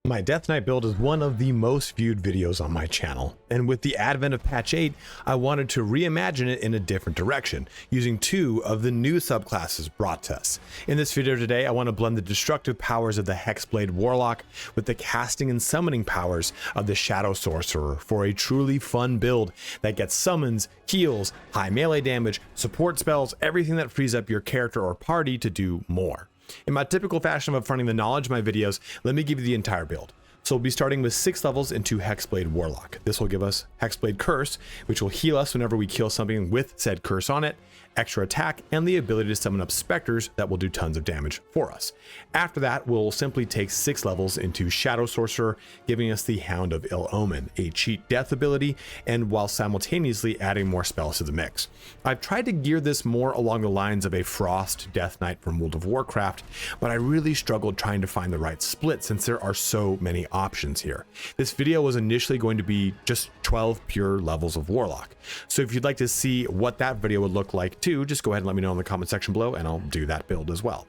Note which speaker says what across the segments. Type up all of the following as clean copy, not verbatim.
Speaker 1: My Death Knight build is one of the most viewed videos on my channel, and with the advent of patch 8, I wanted to reimagine it in a different direction, using two of the new subclasses brought to us. In this video today, I want to blend the destructive powers of the Hexblade Warlock with the casting and summoning powers of the Shadow Sorcerer for a truly fun build that gets summons, heals, high melee damage, support spells, everything that frees up your character or party to do more. In my typical fashion of upfronting the knowledge of my videos, let me give you the entire build. So we'll be starting with 6 levels into Hexblade Warlock. This will give us Hexblade Curse, which will heal us whenever we kill something with said curse on it, extra attack, and the ability to summon up specters that will do tons of damage for us. After that, we'll simply take 6 levels into Shadow Sorcerer, giving us the Hound of Ill Omen, a cheat death ability, and while simultaneously adding more spells to the mix. I've tried to gear this more along the lines of a Frost Death Knight from World of Warcraft, but I really struggled trying to find the right split since there are so many options here. This video was initially going to be just 12 pure levels of Warlock. So if you'd like to see what that video would look like too, just go ahead and let me know in the comment section below and I'll do that build as well.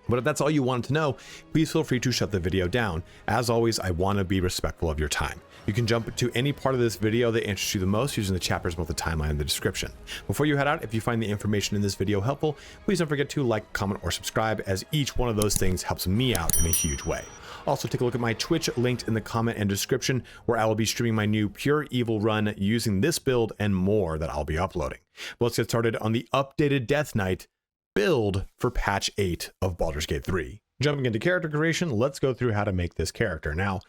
Speaker 1: But if that's all you wanted to know, please feel free to shut the video down. As always, I want to be respectful of your time. You can jump to any part of this video that interests you the most using the chapters about the timeline in the description. Before you head out, if you find the information in this video helpful, please don't forget to like, comment, or subscribe, as each one of those things helps me out in a huge way. Also, take a look at my Twitch linked in the comment and description, where I will be streaming my new Pure Evil run using this build and more that I'll be uploading. But let's get started on the updated Death Knight build for patch 8 of Baldur's Gate 3. Jumping into character creation, let's go through how to make this character. Now,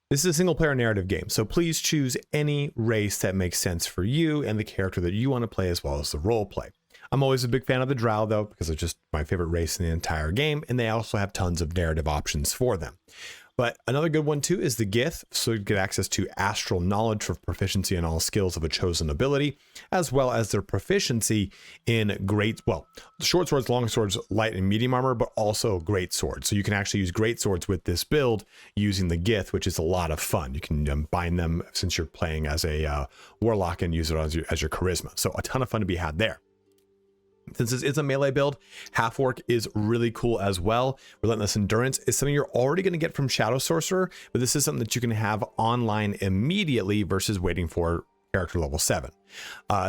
Speaker 1: this is a single player narrative game, so please choose any race that makes sense for you and the character that you want to play, as well as the role play. I'm always a big fan of the Drow though, because it's just my favorite race in the entire game, and they also have tons of narrative options for them. But another good one too is the Gith, so you get access to astral knowledge for proficiency in all skills of a chosen ability, as well as their proficiency in short swords, long swords, light and medium armor, but also great swords. So you can actually use great swords with this build using the Gith, which is a lot of fun. You can bind them since you're playing as a warlock and use it as your charisma. So a ton of fun to be had there. Since this is a melee build, half orc is really cool as well. Relentless endurance is something you're already going to get from Shadow Sorcerer, but this is something that you can have online immediately versus waiting for character level 7.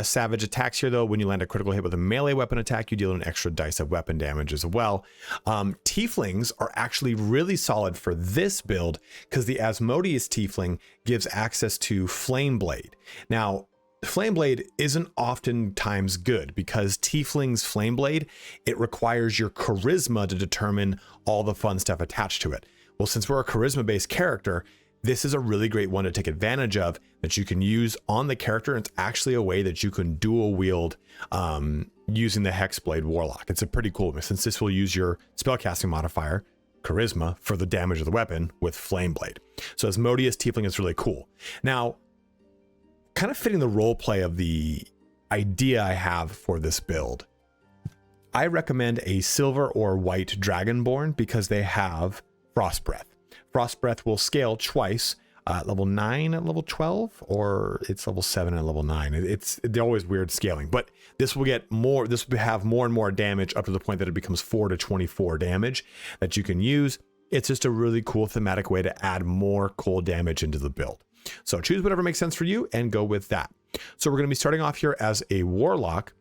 Speaker 1: Savage attacks here though, when you land a critical hit with a melee weapon attack, you deal an extra dice of weapon damage as well. Tieflings are actually really solid for this build because the Asmodeus Tiefling gives access to Flameblade. Now, Flameblade isn't oftentimes good because Tiefling's Flameblade, it requires your charisma to determine all the fun stuff attached to it. Well, since we're a charisma-based character, this is a really great one to take advantage of that you can use on the character. It's actually a way that you can dual wield using the Hexblade Warlock. It's a pretty cool, since this will use your spellcasting modifier, charisma, for the damage of the weapon with Flameblade. So Asmodeus Tiefling is really cool. Now, kind of fitting the role play of the idea I have for this build, I recommend a silver or white dragonborn because they have Frost Breath. Frost Breath will scale twice, level 9 at level 12, or it's level 7 at level 9. They're always weird scaling, but this will get more. This will have more and more damage up to the point that it becomes 4 to 24 damage that you can use. It's just a really cool thematic way to add more cold damage into the build. So choose whatever makes sense for you and go with that. So we're going to be starting off here as a warlock.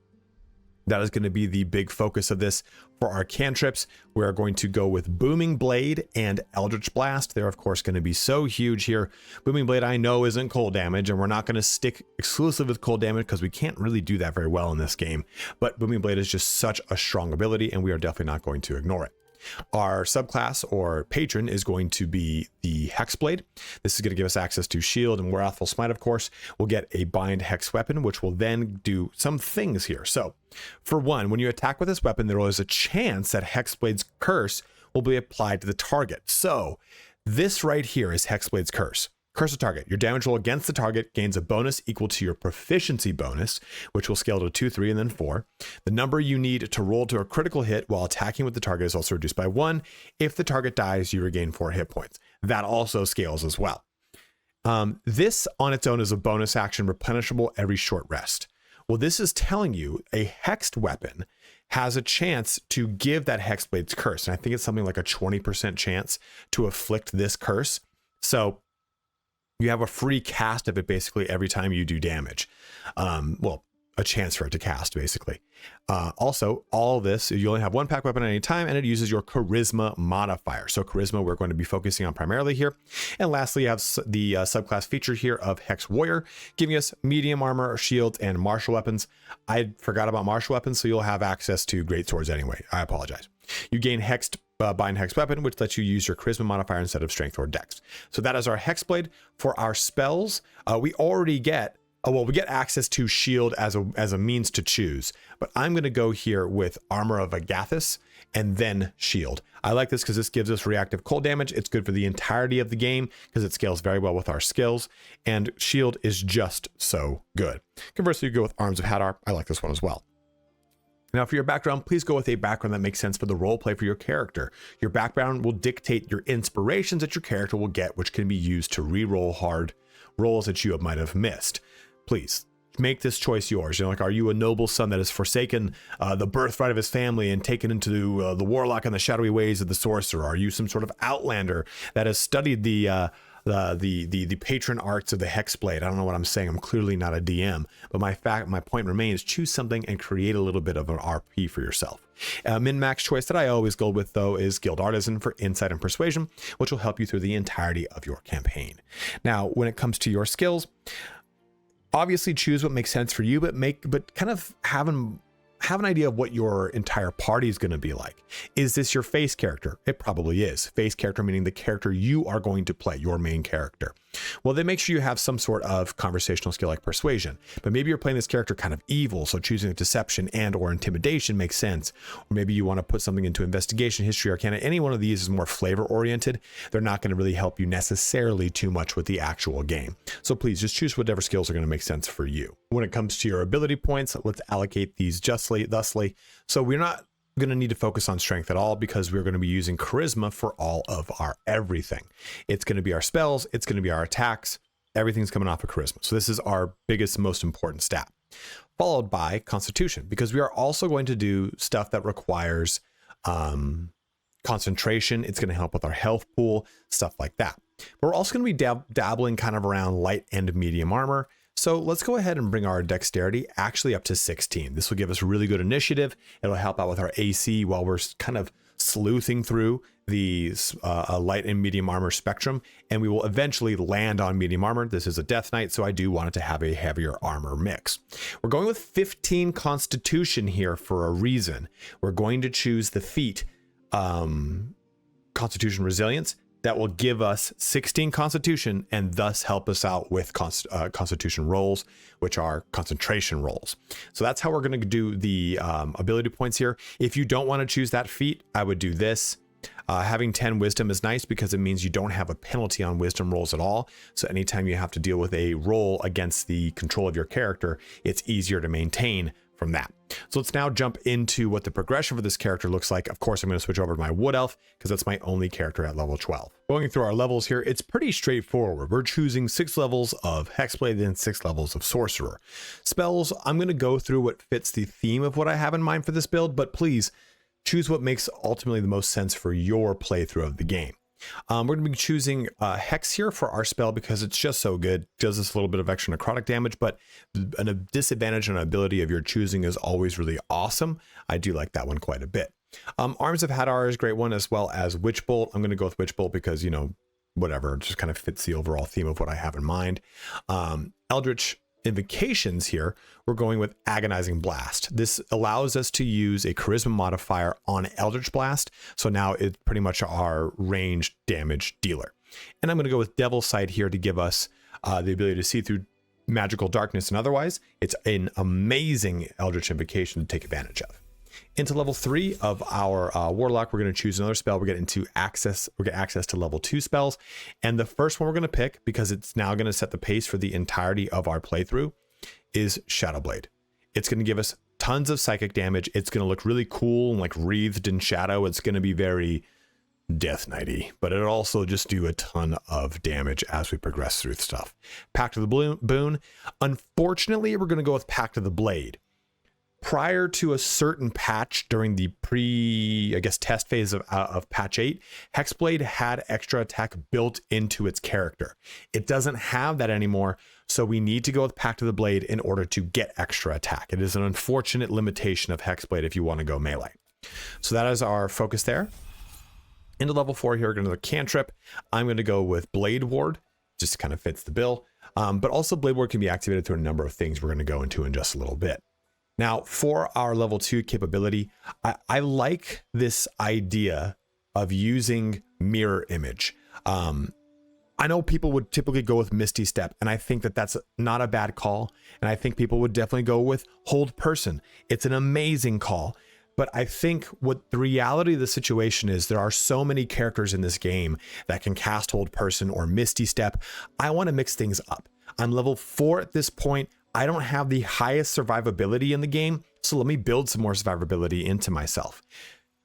Speaker 1: That is going to be the big focus of this. For our cantrips, we're going to go with Booming Blade and Eldritch Blast. They're of course going to be so huge here. Booming Blade I know isn't cold damage, and we're not going to stick exclusive with cold damage because we can't really do that very well in this game. But Booming Blade is just such a strong ability, and we are definitely not going to ignore it. Our subclass or patron is going to be the Hexblade. This is going to give us access to shield and Wrathful Smite, of course. We'll get a bind hex weapon, which will then do some things here. So for one, when you attack with this weapon, there is a chance that Hexblade's curse will be applied to the target. So this right here is Hexblade's curse. Curse a target. Your damage roll against the target gains a bonus equal to your proficiency bonus, which will scale to 2, 3, and then 4. The number you need to roll to a critical hit while attacking with the target is also reduced by 1. If the target dies, you regain 4 hit points. That also scales as well. This on its own is a bonus action replenishable every short rest. Well, this is telling you a hexed weapon has a chance to give that Hexblade's curse. And I think it's something like a 20% chance to afflict this curse. So you have a free cast of it basically every time you do damage. Well, a chance for it to cast basically. Also, all this, you only have one pack weapon at any time, and it uses your charisma modifier. So charisma, we're going to be focusing on primarily here. And lastly, you have the subclass feature here of Hex Warrior, giving us medium armor, shields, and martial weapons. I forgot about martial weapons, so you'll have access to great swords anyway. I apologize. You gain hexed bind hex weapon, which lets you use your charisma modifier instead of strength or dex. So that is our Hexblade. For our spells, we already get we get access to shield as a means to choose, but I'm going to go here with Armor of Agathis and then shield. I like this because this gives us reactive cold damage. It's good for the entirety of the game because it scales very well with our skills, and shield is just so good. Conversely, you go with Arms of Hadar. I like this one as well. Now, for your background, please go with a background that makes sense for the role play for your character. Your background will dictate your inspirations that your character will get, which can be used to re-roll hard rolls that you might have missed. Please make this choice yours. You know, like, are you a noble son that has forsaken the birthright of his family and taken into the Warlock and the shadowy ways of the Sorcerer? Are you some sort of outlander that has studied the patron arts of the Hexblade? I don't know what I'm saying. I'm clearly not a DM, but my point remains: choose something and create a little bit of an RP for yourself. Min-max choice that I always go with, though, is Guild Artisan for insight and persuasion, which will help you through the entirety of your campaign. Now, when it comes to your skills, obviously choose what makes sense for you, but kind of have an idea of what your entire party is going to be like. Is this your face character? It probably is. Face character meaning the character you are going to play, your main character. Well, then make sure you have some sort of conversational skill like persuasion, but maybe you're playing this character kind of evil, so choosing deception and or intimidation makes sense. Or maybe you want to put something into investigation, history, arcana. Any one of these is more flavor oriented. They're not going to really help you necessarily too much with the actual game. So please just choose whatever skills are going to make sense for you. When it comes to your ability points, let's allocate these thusly. So we're not going to need to focus on strength at all because we're going to be using charisma for all of our everything. It's going to be our spells, it's going to be our attacks, everything's coming off of charisma. So this is our biggest, most important stat, followed by constitution, because we are also going to do stuff that requires concentration. It's going to help with our health pool, stuff like that. But we're also going to be dabbling kind of around light and medium armor. So let's go ahead and bring our dexterity actually up to 16. This will give us really good initiative. It'll help out with our AC while we're kind of sleuthing through the light and medium armor spectrum, and we will eventually land on medium armor. This is a Death Knight, so I do want it to have a heavier armor mix. We're going with 15 Constitution here for a reason. We're going to choose the feat Constitution Resilience. That will give us 16 Constitution and thus help us out with Constitution rolls, which are concentration rolls. So that's how we're going to do the ability points here. If you don't want to choose that feat, I would do this. Having 10 wisdom is nice because it means you don't have a penalty on wisdom rolls at all. So anytime you have to deal with a roll against the control of your character, it's easier to maintain from that. So let's now jump into what the progression for this character looks like. Of course, I'm going to switch over to my Wood Elf because that's my only character at level 12. Going through our levels here, it's pretty straightforward. We're choosing 6 levels of Hexblade and 6 levels of Sorcerer. Spells, I'm going to go through what fits the theme of what I have in mind for this build, but please choose what makes ultimately the most sense for your playthrough of the game. We're going to be choosing Hex here for our spell because it's just so good. Does us a little bit of extra necrotic damage, but a disadvantage on ability of your choosing is always really awesome. I do like that one quite a bit. Arms of Hadar is a great one, as well as Witch Bolt. I'm going to go with Witch Bolt because, you know, whatever, it just kind of fits the overall theme of what I have in mind. Eldritch Invocations here, we're going with Agonizing Blast. This allows us to use a charisma modifier on Eldritch Blast, so now it's pretty much our ranged damage dealer. And I'm going to go with Devil's Sight here to give us the ability to see through magical darkness and otherwise. It's an amazing Eldritch Invocation to take advantage of. Into level 3 of our Warlock, we're going to choose another spell. We're getting access to level 2 spells. And the first one we're going to pick, because it's now going to set the pace for the entirety of our playthrough, is Shadowblade. It's going to give us tons of psychic damage. It's going to look really cool and like wreathed in shadow. It's going to be very Death Knight-y, but it'll also just do a ton of damage as we progress through stuff. Pact of the Boon. Unfortunately, we're going to go with Pact of the Blade. prior to a certain patch during the I guess, test phase of patch 8, Hexblade had extra attack built into its character. It doesn't have that anymore, so we need to go with Pact of the Blade in order to get extra attack. It is an unfortunate limitation of Hexblade if you want to go melee. So that is our focus there. Into level 4 here, we're going to the cantrip. I'm going to go with Blade Ward, just kind of fits the bill. But also Blade Ward can be activated through a number of things we're going to go into in just a little bit. Now, for our level 2 capability, I like this idea of using mirror image. I know people would typically go with Misty Step, and I think that that's not a bad call. And I think people would definitely go with Hold Person. It's an amazing call. But I think what the reality of the situation is, there are so many characters in this game that can cast Hold Person or Misty Step. I want to mix things up. I'm level 4 at this point. I don't have the highest survivability in the game, so let me build some more survivability into myself.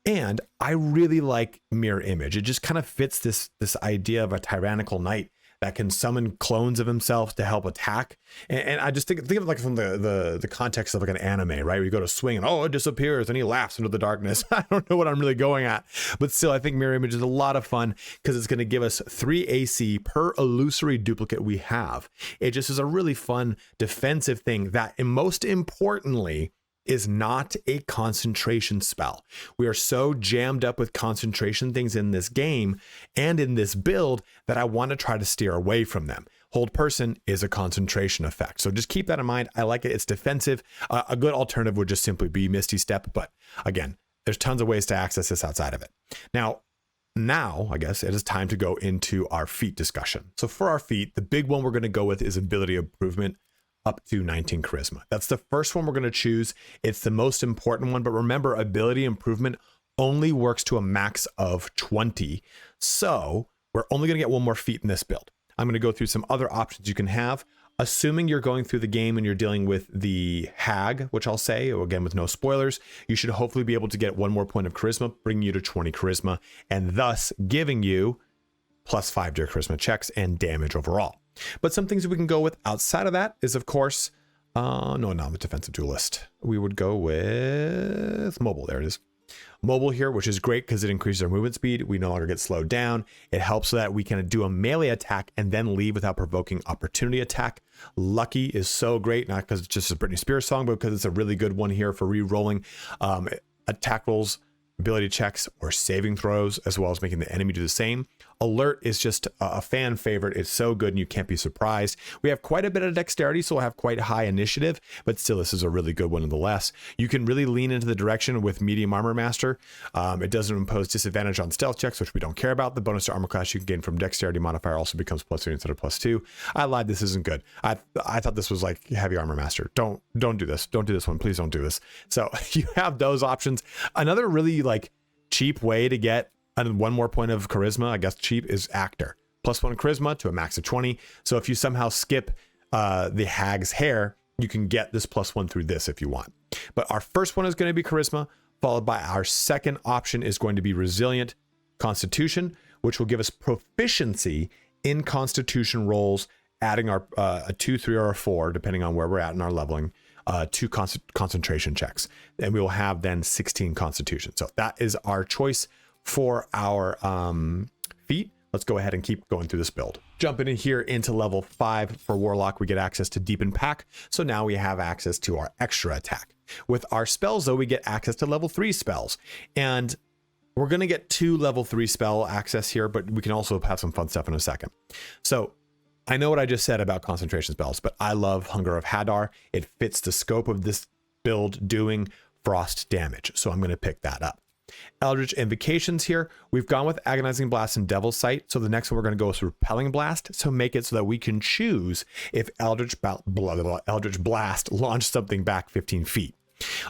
Speaker 1: And I really like mirror image. It just kind of fits this idea of a tyrannical knight that can summon clones of himself to help attack. And I just think of it like from the context of like an anime, right? Where you go to swing and it disappears and he laughs into the darkness. I don't know what I'm really going at, but still I think mirror image is a lot of fun because it's going to give us 3 AC per illusory duplicate we have. It just is a really fun defensive thing that, and most importantly, is not a concentration spell. We are so jammed up with concentration things in this game and in this build that I want to try to steer away from them. Hold Person is a concentration effect, so just keep that in mind. I like it. It's defensive. A good alternative would just simply be Misty Step, but again, there's tons of ways to access this outside of it. Now I guess it is time to go into our feat discussion. So for our feat, the big one we're going to go with is ability improvement up to 19 charisma. That's the first one we're going to choose. It's the most important one, but remember, ability improvement only works to a max of 20. So we're only going to get one more feat in this build. I'm going to go through some other options you can have. Assuming you're going through the game and you're dealing with the hag, which I'll say, again, with no spoilers, you should hopefully be able to get one more point of charisma, bringing you to 20 charisma, and thus giving you +5 to your charisma checks and damage overall. But some things that we can go with outside of that is, of course, I'm a defensive duelist. We would go with mobile. There it is. Mobile here, which is great because it increases our movement speed. We no longer get slowed down. It helps so that we can do a melee attack and then leave without provoking opportunity attack. Lucky is so great, not because it's just a Britney Spears song, but because it's a really good one here for re-rolling attack rolls, ability checks, or saving throws, as well as making the enemy do the same. Alert is just a fan favorite. It's so good and you can't be surprised. We have quite a bit of dexterity, so we'll have quite high initiative, but still this is a really good one nonetheless. You can really lean into the direction with medium armor master. It doesn't impose disadvantage on stealth checks, which we don't care about. The bonus to armor class you can gain from dexterity modifier also becomes +3 instead of +2. I lied, this isn't good. I thought this was like heavy armor master. Don't do this. Don't do this one. Please don't do this. So you have those options. Another really like cheap way to get one more point of charisma, I guess cheap, is actor. +1 charisma to a max of 20. So if you somehow skip the hag's hair, you can get this +1 through this if you want. But our first one is going to be charisma, followed by our second option is going to be resilient constitution, which will give us proficiency in constitution rolls, adding our a 2, 3, or a 4, depending on where we're at in our leveling, to concentration checks. And we will have then 16 constitution. So that is our choice for our feat. Let's go ahead and keep going through this build. Jumping in here into level 5 for Warlock, we get access to Deepen Pack. So now we have access to our extra attack. With our spells, though, we get access to level 3 spells. And we're going to get 2 level 3 spell access here, but we can also have some fun stuff in a second. So I know what I just said about concentration spells, but I love Hunger of Hadar. It fits the scope of this build doing frost damage. So I'm going to pick that up. Eldritch Invocations here. We've gone with Agonizing Blast and Devil's Sight. So the next one we're going to go with Repelling Blast. So make it so that we can choose if Eldritch Blast launched something back 15 feet.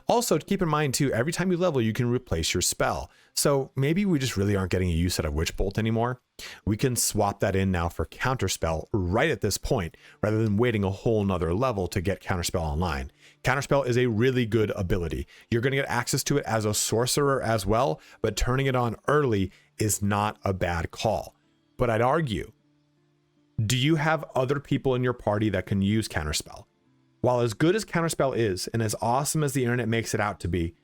Speaker 1: Also, to keep in mind too, every time you level, you can replace your spell. So maybe we just really aren't getting a use out of Witch Bolt anymore. We can swap that in now for Counterspell right at this point, rather than waiting a whole nother level to get Counterspell online. Counterspell is a really good ability. You're going to get access to it as a sorcerer as well, but turning it on early is not a bad call. But I'd argue, do you have other people in your party that can use Counterspell? while as good as Counterspell is, and as awesome as the internet makes it out to be,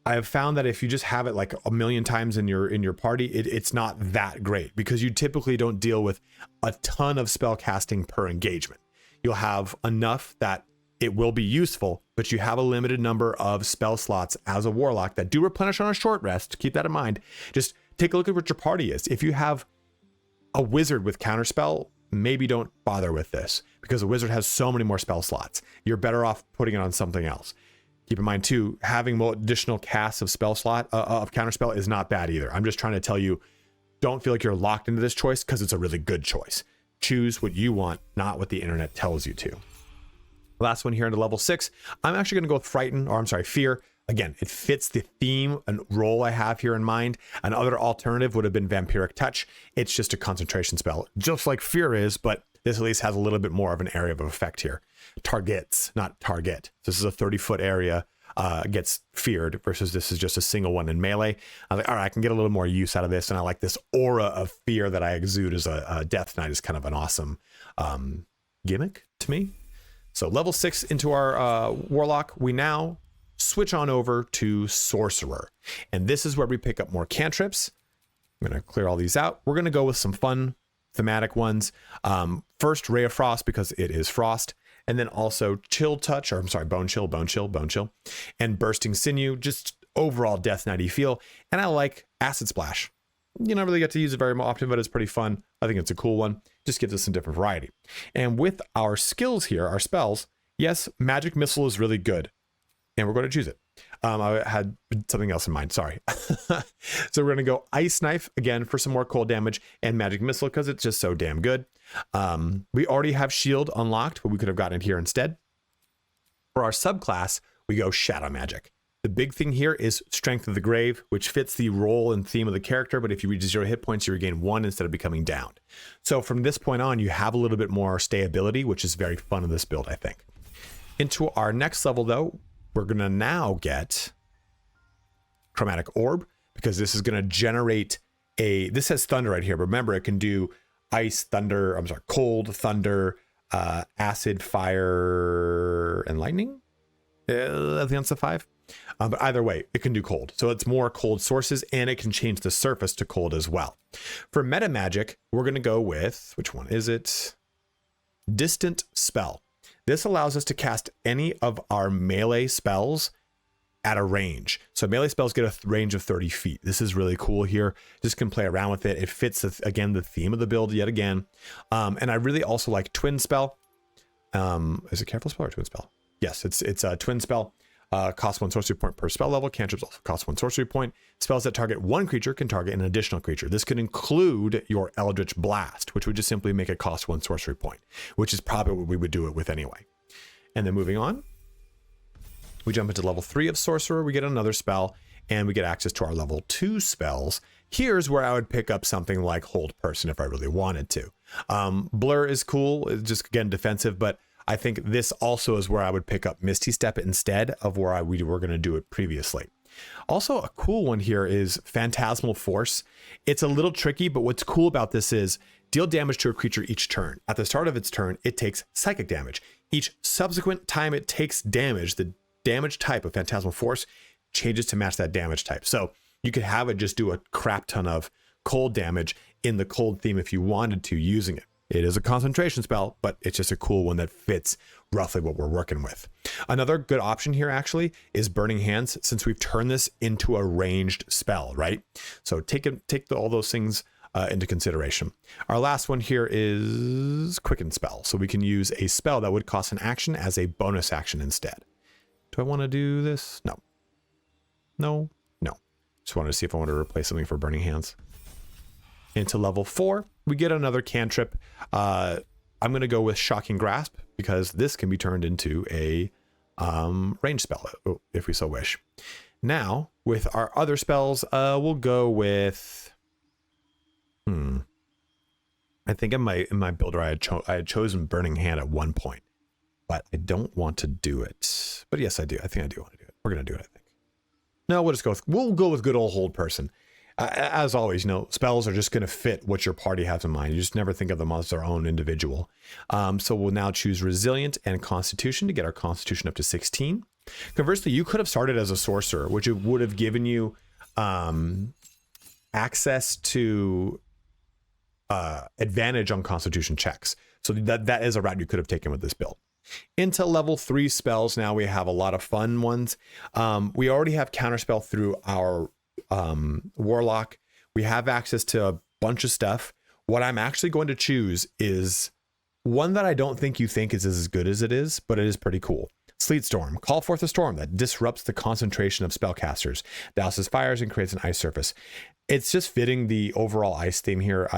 Speaker 1: I have found that if you just have it like a million times in your party, it's not that great, because you typically don't deal with a ton of spell casting per engagement. You'll have enough that it will be useful, but you have a limited number of spell slots as a Warlock that do replenish on a short rest. Keep that in mind. Just take a look at what your party is. If you have a wizard with Counterspell, maybe don't bother with this, because a wizard has so many more spell slots. You're better off putting it on something else. Keep in mind too, having more additional casts of spell slot of Counterspell is not bad either. I'm just trying to tell you, don't feel like you're locked into this choice, because it's a really good choice. Choose what you want, not what the internet tells you to. Last one here into level 6, I'm actually going to go with Frighten, or I'm sorry, Fear. Again, it fits the theme and role I have here in mind. Another alternative would have been Vampiric Touch. It's just a concentration spell, just like Fear is, but this at least has a little bit more of an area of effect here. Targets, not target. This is a 30-foot area, gets feared, versus this is just a single one in melee. I was like, all right, I can get a little more use out of this, and I like this aura of fear that I exude as a Death Knight is kind of an awesome gimmick to me. So level 6 into our Warlock, we now switch on over to Sorcerer. And this is where we pick up more cantrips. I'm going to clear all these out. We're going to go with some fun thematic ones. First, Ray of Frost, because it is frost. And then also Chill Touch, or I'm sorry, Bone Chill, and Bursting Sinew, just overall Death Knight-y feel. And I like Acid Splash. You don't really get to use it very often, but it's pretty fun. I think it's a cool one. Just gives us some different variety. And with our skills here, our spells, yes, Magic Missile is really good, and we're going to choose it. I had something else in mind, sorry. So we're going to go Ice Knife again for some more cold damage, and Magic Missile because it's just so damn good. We already have Shield unlocked, but we could have gotten it here instead. For our subclass, we go Shadow Magic. The big thing here is Strength of the Grave, which fits the role and theme of the character, but if you reach 0 hit points, you regain 1 instead of becoming downed. So from this point on, you have a little bit more stayability, which is very fun in this build, I think. Into our next level, though, we're going to now get Chromatic Orb, because this is going to generate this has Thunder right here. Remember, it can do Ice, Thunder, I'm sorry, Cold, Thunder, Acid, Fire, and Lightning. I think that's the 5. But either way, it can do cold. So it's more cold sources, and it can change the surface to cold as well. For meta magic, we're going to go with, which one is it? Distant Spell. This allows us to cast any of our melee spells at a range. So melee spells get a range of 30 feet. This is really cool here. Just can play around with it. It fits, again, the theme of the build yet again. And I really also like Twin Spell. Is it Careful Spell or Twin Spell? Yes, it's a Twin Spell. Costs 1 sorcery point per spell level. Cantrips also cost 1 sorcery point. Spells that target one creature can target an additional creature. This could include your Eldritch Blast, which would just simply make it cost 1 sorcery point, which is probably what we would do it with anyway. And then moving on, we jump into level 3 of Sorcerer. We get another spell, and we get access to our level 2 spells. Here's where I would pick up something like Hold Person if I really wanted to. Blur is cool. It's just, again, defensive, but I think this also is where I would pick up Misty Step instead of where we were going to do it previously. Also, a cool one here is Phantasmal Force. It's a little tricky, but what's cool about this is deal damage to a creature each turn. At the start of its turn, it takes psychic damage. Each subsequent time it takes damage, the damage type of Phantasmal Force changes to match that damage type. So you could have it just do a crap ton of cold damage in the cold theme if you wanted to using it. It is a concentration spell, but it's just a cool one that fits roughly what we're working with. Another good option here actually is Burning Hands, since we've turned this into a ranged spell, right? So take all those things into consideration. Our last one here is Quicken Spell. So we can use a spell that would cost an action as a bonus action instead. Do I want to do this? No. Just wanted to see if I want to replace something for Burning Hands. Into level 4, we get another cantrip. I'm going to go with Shocking Grasp, because this can be turned into a range spell if we so wish. Now, with our other spells, we'll go with... I think in my builder, I had chosen Burning Hand at one point, but I don't want to do it. But yes, I do. I think I do want to do it. We're going to do it, I think. No, we'll go with good old Hold Person. As always, spells are just going to fit what your party has in mind. You just never think of them as their own individual. So we'll now choose Resilient and Constitution to get our Constitution up to 16. Conversely, you could have started as a Sorcerer, which would have given you access to advantage on Constitution checks. So that is a route you could have taken with this build. Into level 3 spells, now we have a lot of fun ones. We already have Counterspell through our Warlock. We have access to a bunch of stuff. What I'm actually going to choose is one that I don't think you think is as good as it is, but it is pretty cool. Sleet Storm. Call forth a storm that disrupts the concentration of spellcasters, douses fires, and creates an ice surface. It's just fitting the overall ice theme here.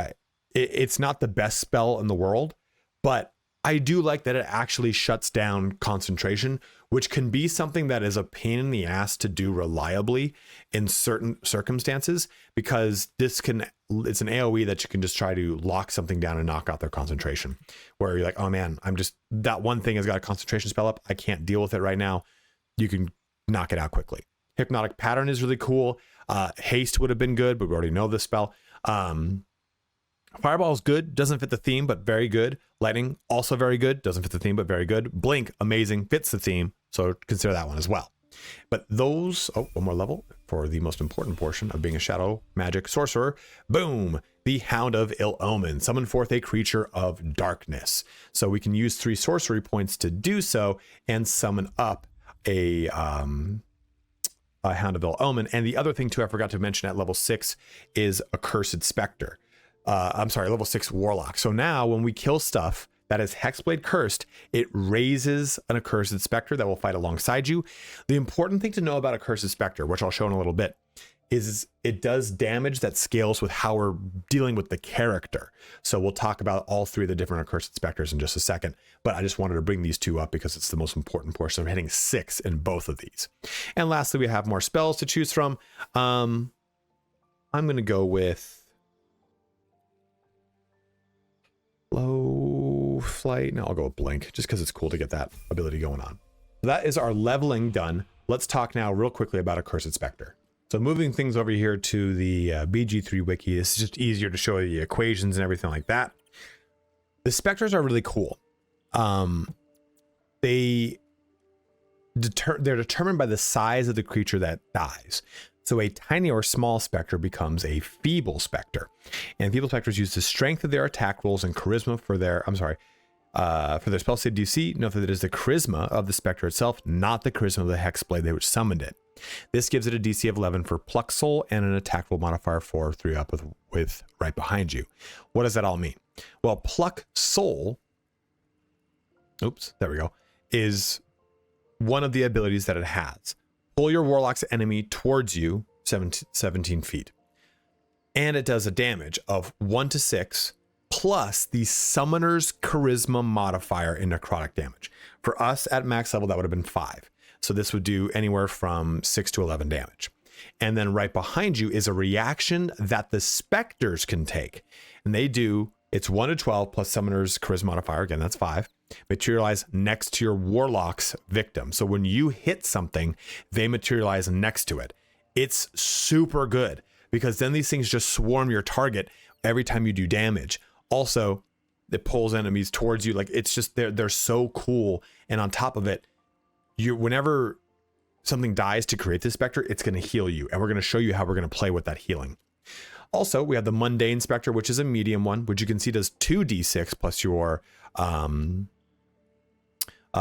Speaker 1: It's not the best spell in the world, but I do like that it actually shuts down concentration, which can be something that is a pain in the ass to do reliably in certain circumstances, because it's an AoE that you can just try to lock something down and knock out their concentration, where you're like, oh man, that one thing has got a concentration spell up. I can't deal with it right now. You can knock it out quickly. Hypnotic Pattern is really cool. Haste would have been good, but we already know this spell. Fireball is good, doesn't fit the theme, but very good. Lightning, also very good, doesn't fit the theme, but very good. Blink, amazing, fits the theme, so consider that one as well. But those, one more level for the most important portion of being a shadow magic sorcerer. Boom, the Hound of Ill Omen. Summon forth a creature of darkness. So we can use 3 sorcery points to do so and summon up a Hound of Ill Omen. And the other thing too, I forgot to mention at level 6 is Accursed Spectre. Level 6 Warlock. So now when we kill stuff that is Hexblade cursed, it raises an Accursed Spectre that will fight alongside you. The important thing to know about Accursed Spectre, which I'll show in a little bit, is it does damage that scales with how we're dealing with the character. So we'll talk about all 3 of the different Accursed Spectres in just a second, but I just wanted to bring these 2 up because it's the most important portion. We're hitting 6 in both of these. And lastly, we have more spells to choose from. I'm going to go with Low Flight. No, I'll go with Blink just because it's cool to get that ability going on. That is our leveling done. Let's talk now real quickly about Accursed Spectre. So moving things over here to the BG3 wiki, this is just easier to show you the equations and everything like that. The specters are really cool. They're determined by the size of the creature that dies. So a tiny or small specter becomes a feeble specter, and feeble specters use the strength of their attack rolls and charisma for their spell save DC. Note that it is the charisma of the specter itself, not the charisma of the Hexblade which summoned it. This gives it a DC of 11 for Pluck Soul and an attack roll modifier for 3 up with right behind you. What does that all mean? Well, Pluck Soul, is one of the abilities that it has. Pull your Warlock's enemy towards you 17 feet. And it does a damage of 1 to 6 plus the Summoner's Charisma modifier in necrotic damage. For us at max level, that would have been 5. So this would do anywhere from 6 to 11 damage. And then right behind you is a reaction that the specters can take. And it's 1 to 12 plus Summoner's Charisma modifier. Again, that's 5. Materialize next to your Warlock's victim. So when you hit something, they materialize next to it. It's super good because then these things just swarm your target every time you do damage. Also, it pulls enemies towards you. Like, it's just, they're so cool. And on top of it, whenever something dies to create this specter, it's going to heal you. And we're going to show you how we're going to play with that healing. Also, we have the Mundane Spectre, which is a medium one, which you can see does 2d6 plus your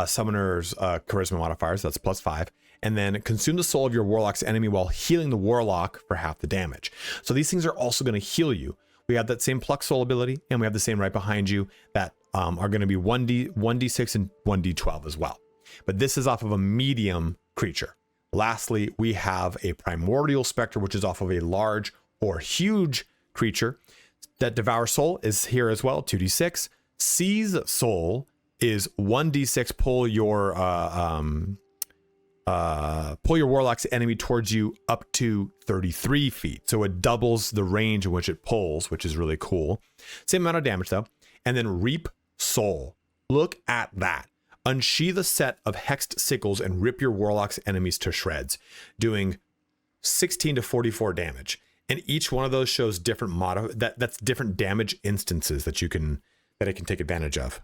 Speaker 1: Summoner's Charisma modifiers. That's plus 5. And then consume the soul of your Warlock's enemy while healing the Warlock for half the damage. So these things are also going to heal you. We have that same Pluck Soul ability, and we have the same right behind you that are going to be 1d6 and 1d12 as well. But this is off of a medium creature. Lastly, we have a Primordial Spectre, which is off of a large or huge creature. That Devour Soul is here as well, 2d6. Seize Soul is 1d6. Pull your Warlock's enemy towards you up to 33 feet. So it doubles the range in which it pulls, which is really cool. Same amount of damage though. And then Reap Soul. Look at that. Unsheath a set of hexed sickles and rip your Warlock's enemies to shreds, doing 16 to 44 damage. And each one of those shows different that's different damage instances that it can take advantage of.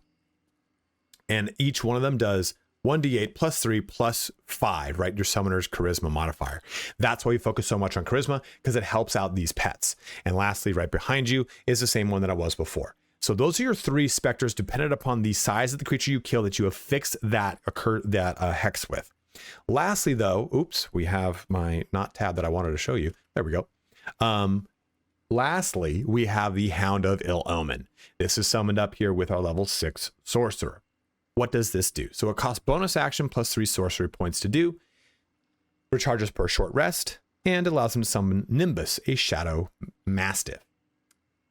Speaker 1: And each one of them does 1d8 plus 3 plus 5, right? Your summoner's charisma modifier. That's why we focus so much on charisma, because it helps out these pets. And lastly, right behind you is the same one that I was before. So those are your 3 specters, dependent upon the size of the creature you kill that you have fixed that hex with. Lastly, though, oops, we have my not tab that I wanted to show you. There we go. Lastly, we have the Hound of Ill Omen. This is summoned up here with our level 6 Sorcerer. What does this do? So it costs bonus action plus 3 sorcery points to do, recharges per short rest, and allows him to summon Nimbus, a shadow mastiff.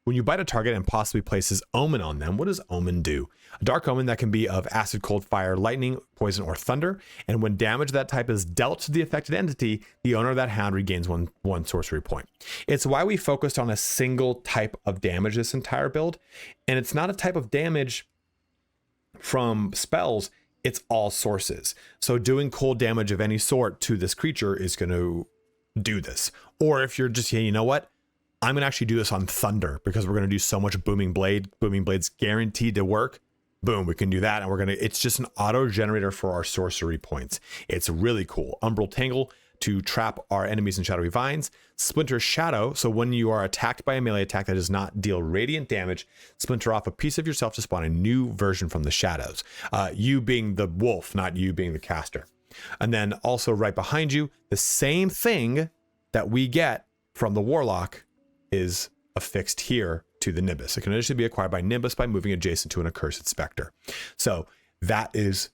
Speaker 1: When you bite a target and possibly places Omen on them, what does Omen do? A dark omen that can be of acid, cold, fire, lightning, poison, or thunder, and when damage of that type is dealt to the affected entity, the owner of that hound regains one sorcery point. It's why we focused on a single type of damage this entire build, and it's not a type of damage from spells, it's all sources. So doing cold damage of any sort to this creature is going to do this. Or if you're just, you know what, I'm going to actually do this on thunder because we're going to do so much booming blade. Booming blade's guaranteed to work. Boom, we can do that. And it's just an auto generator for our sorcery points. It's really cool. Umbral Tangle to trap our enemies in shadowy vines. Splinter Shadow, so when you are attacked by a melee attack that does not deal radiant damage, splinter off a piece of yourself to spawn a new version from the shadows. You being the wolf, not you being the caster. And then also right behind you, the same thing that we get from the Warlock is affixed here to the Nimbus. It can initially be acquired by Nimbus by moving adjacent to an accursed specter. So that is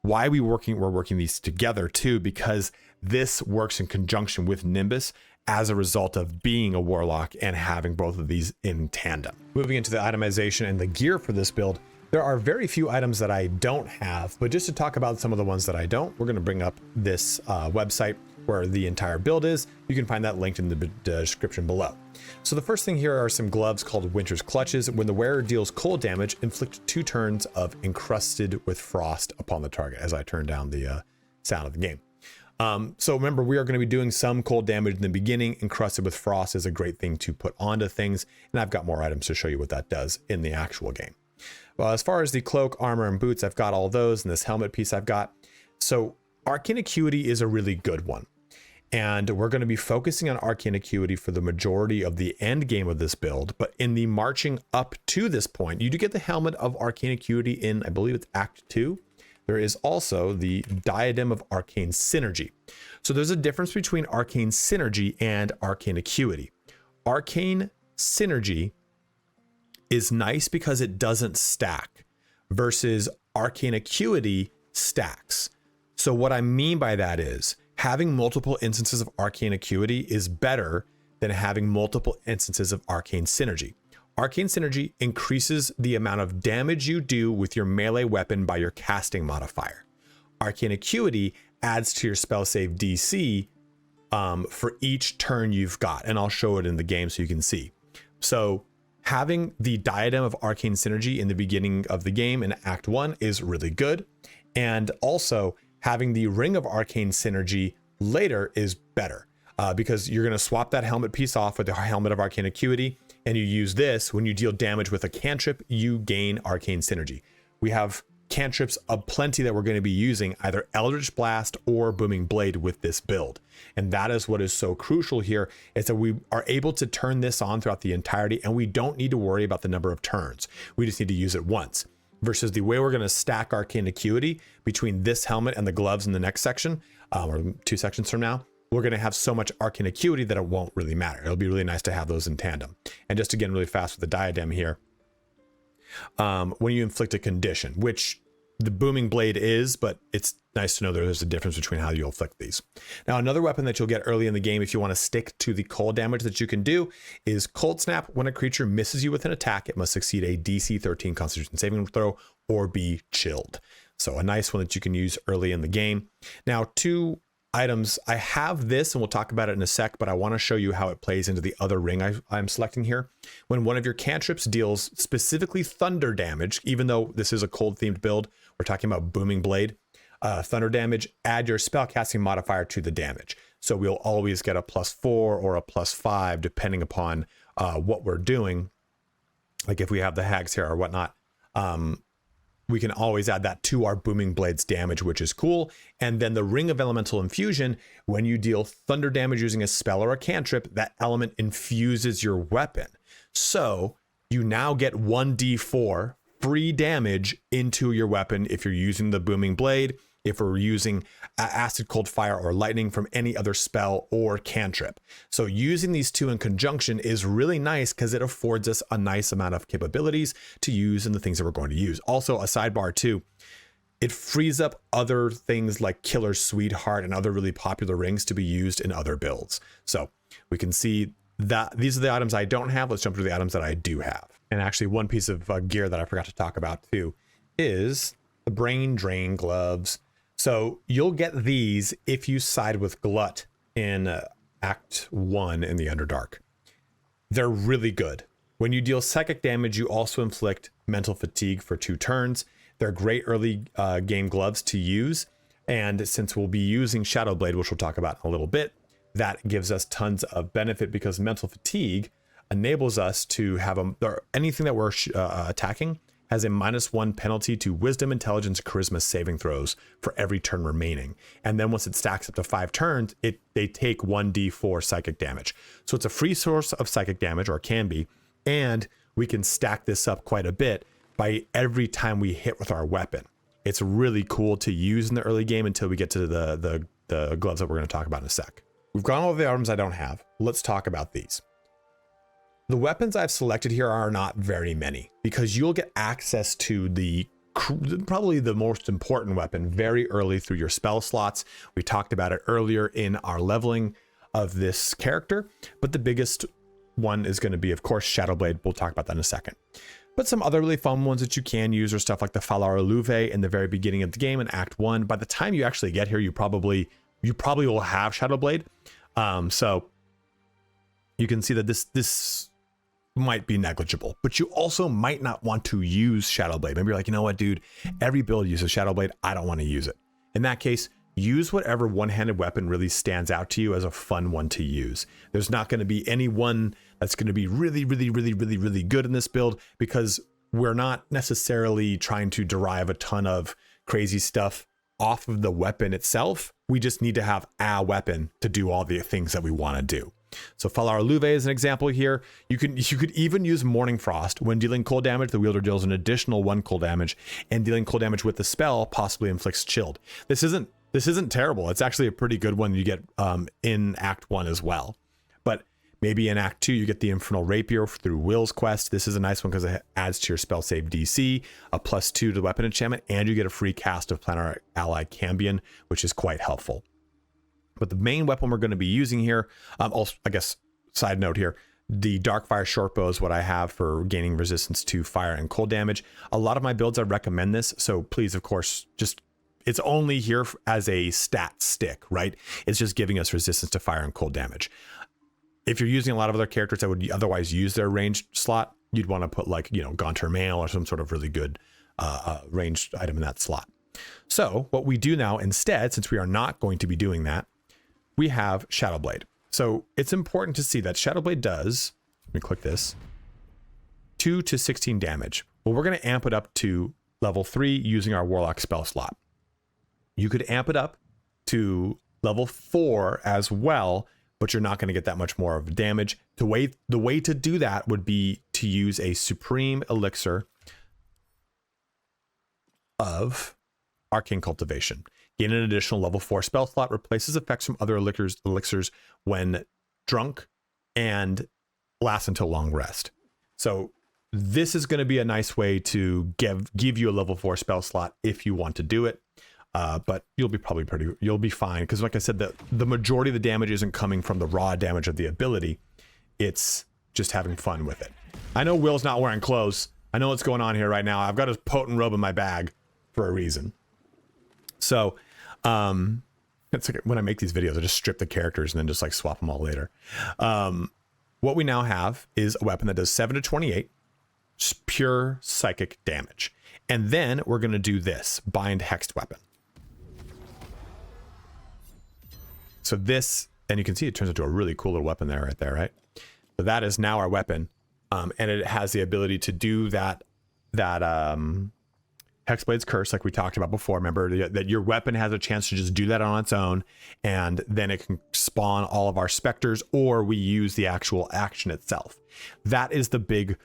Speaker 1: why we're working these together too, because this works in conjunction with Nimbus as a result of being a Warlock and having both of these in tandem. Moving into the itemization and the gear for this build, there are very few items that I don't have, but just to talk about some of the ones that I don't, we're going to bring up this website where the entire build is. You can find that linked in the description below. So the first thing here are some gloves called Winter's Clutches. When the wearer deals cold damage, inflict 2 turns of encrusted with frost upon the target, as I turn down the sound of the game. So remember, we are going to be doing some cold damage in the beginning. Encrusted with frost is a great thing to put onto things, and I've got more items to show you what that does in the actual game. Well, as far as the cloak, armor, and boots, I've got all those, and this helmet piece I've got. So Arcane Acuity is a really good one. And we're going to be focusing on Arcane Acuity for the majority of the end game of this build. But in the marching up to this point, you do get the helmet of Arcane Acuity in, I believe it's Act 2. There is also the Diadem of Arcane Synergy. So there's a difference between Arcane Synergy and Arcane Acuity. Arcane Synergy is nice because it doesn't stack, versus Arcane Acuity stacks. So what I mean by that is, having multiple instances of Arcane Acuity is better than having multiple instances of Arcane Synergy. Arcane Synergy increases the amount of damage you do with your melee weapon by your casting modifier. Arcane Acuity adds to your spell save DC for each turn you've got, and I'll show it in the game so you can see. So having the Diadem of Arcane Synergy in the beginning of the game in Act 1 is really good, and also having the Ring of Arcane Synergy later is better, because you're going to swap that helmet piece off with the Helmet of Arcane Acuity, and you use this when you deal damage with a cantrip, you gain Arcane Synergy. We have cantrips aplenty that we're going to be using, either Eldritch Blast or Booming Blade with this build. And that is what is so crucial here, is that we are able to turn this on throughout the entirety, and we don't need to worry about the number of turns. We just need to use it once. Versus the way we're going to stack Arcane Acuity between this helmet and the gloves in the next section, or 2 sections from now, we're going to have so much Arcane Acuity that it won't really matter. It'll be really nice to have those in tandem. And just again, really fast with the Diadem here, when you inflict a condition, which the Booming Blade is, but it's nice to know there's a difference between how you'll inflict these. Now, another weapon that you'll get early in the game, if you want to stick to the cold damage that you can do, is Cold Snap. When a creature misses you with an attack, it must succeed a DC 13 Constitution saving throw or be chilled. So a nice one that you can use early in the game. Now, 2 items. I have this, and we'll talk about it in a sec, but I want to show you how it plays into the other ring I'm selecting here. When one of your cantrips deals specifically thunder damage, even though this is a cold themed build, we're talking about Booming Blade, thunder damage, add your spellcasting modifier to the damage. So we'll always get a +4 or a +5 depending upon what we're doing. Like if we have the hags here or whatnot, we can always add that to our booming blades damage, which is cool. And then the Ring of Elemental Infusion, when you deal thunder damage using a spell or a cantrip, that element infuses your weapon. So you now get 1d4 free damage into your weapon if you're using the booming blade, if we're using acid, cold, fire, or lightning from any other spell or cantrip. So using these two in conjunction is really nice because it affords us a nice amount of capabilities to use in the things that we're going to use. Also, a sidebar too, it frees up other things like Killer Sweetheart and other really popular rings to be used in other builds. So we can see that these are the items I don't have. Let's jump to the items that I do have. And actually one piece of gear that I forgot to talk about too is the Brain Drain gloves. So you'll get these if you side with Glut in Act 1 in the Underdark. They're really good. When you deal psychic damage, you also inflict mental fatigue for 2 turns. They're great early game gloves to use. And since we'll be using Shadowblade, which we'll talk about in a little bit, that gives us tons of benefit because mental fatigue enables us to have anything that we're attacking has a -1 penalty to wisdom, intelligence, charisma saving throws for every turn remaining. And then once it stacks up to 5 turns, they take 1d4 psychic damage. So it's a free source of psychic damage, or it can be, and we can stack this up quite a bit by every time we hit with our weapon. It's really cool to use in the early game until we get to the gloves that we're going to talk about in a sec. We've gone over the items I don't have. Let's talk about these. The weapons I've selected here are not very many because you'll get access to probably the most important weapon very early through your spell slots. We talked about it earlier in our leveling of this character, but the biggest one is going to be, of course, Shadowblade. We'll talk about that in a second. But some other really fun ones that you can use are stuff like the Falar Luve in the very beginning of the game in Act 1. By the time you actually get here, you probably will have Shadowblade. So you can see that this might be negligible, but you also might not want to use Shadowblade. Maybe you're like, you know what, dude, every build uses Shadowblade. I don't want to use it. In that case, use whatever one-handed weapon really stands out to you as a fun one to use. There's not going to be any one that's going to be really, really, really, really, really good in this build because we're not necessarily trying to derive a ton of crazy stuff off of the weapon itself. We just need to have a weapon to do all the things that we want to do. So Falar Luve is an example here. You could even use Morning Frost. When dealing cold damage, the wielder deals an additional 1 cold damage, and dealing cold damage with the spell possibly inflicts chilled. This isn't terrible. It's actually a pretty good one you get in Act 1 as well. But maybe in Act 2 you get the Infernal Rapier through Will's quest. This is a nice one because it adds to your spell save DC, a +2 to the weapon enchantment, and you get a free cast of Planar Ally Cambion, which is quite helpful. But the main weapon we're going to be using here, also, I guess, side note here, the Darkfire Shortbow is what I have for gaining resistance to fire and cold damage. A lot of my builds, I recommend this. So please, of course, it's only here as a stat stick, right? It's just giving us resistance to fire and cold damage. If you're using a lot of other characters that would otherwise use their ranged slot, you'd want to put like, Gaunter Mail or some sort of really good ranged item in that slot. So what we do now instead, since we are not going to be doing that, we have Shadowblade. So it's important to see that Shadowblade does, let me click this, 2 to 16 damage. Well, we're going to amp it up to level 3 using our Warlock spell slot. You could amp it up to level 4 as well, but you're not going to get that much more of damage. The way to do that would be to use a Supreme Elixir of Arcane Cultivation. Gain an additional level 4 spell slot, replaces effects from other elixirs when drunk, and lasts until long rest. So this is going to be a nice way to give you a level 4 spell slot if you want to do it. But you'll be fine. Because like I said, the majority of the damage isn't coming from the raw damage of the ability. It's just having fun with it. I know Will's not wearing clothes. I know what's going on here right now. I've got his potent robe in my bag for a reason. So, it's like when I make these videos, I just strip the characters and then just like swap them all later. What we now have is a weapon that does 7 to 28, just pure psychic damage. And then we're going to do this bind hexed weapon. So this, and you can see it turns into a really cool little weapon there, right there, right? So that is now our weapon. And it has the ability to do that Hexblade's Curse, like we talked about before. Remember that your weapon has a chance to just do that on its own, and then it can spawn all of our specters, or we use the actual action itself. That is the big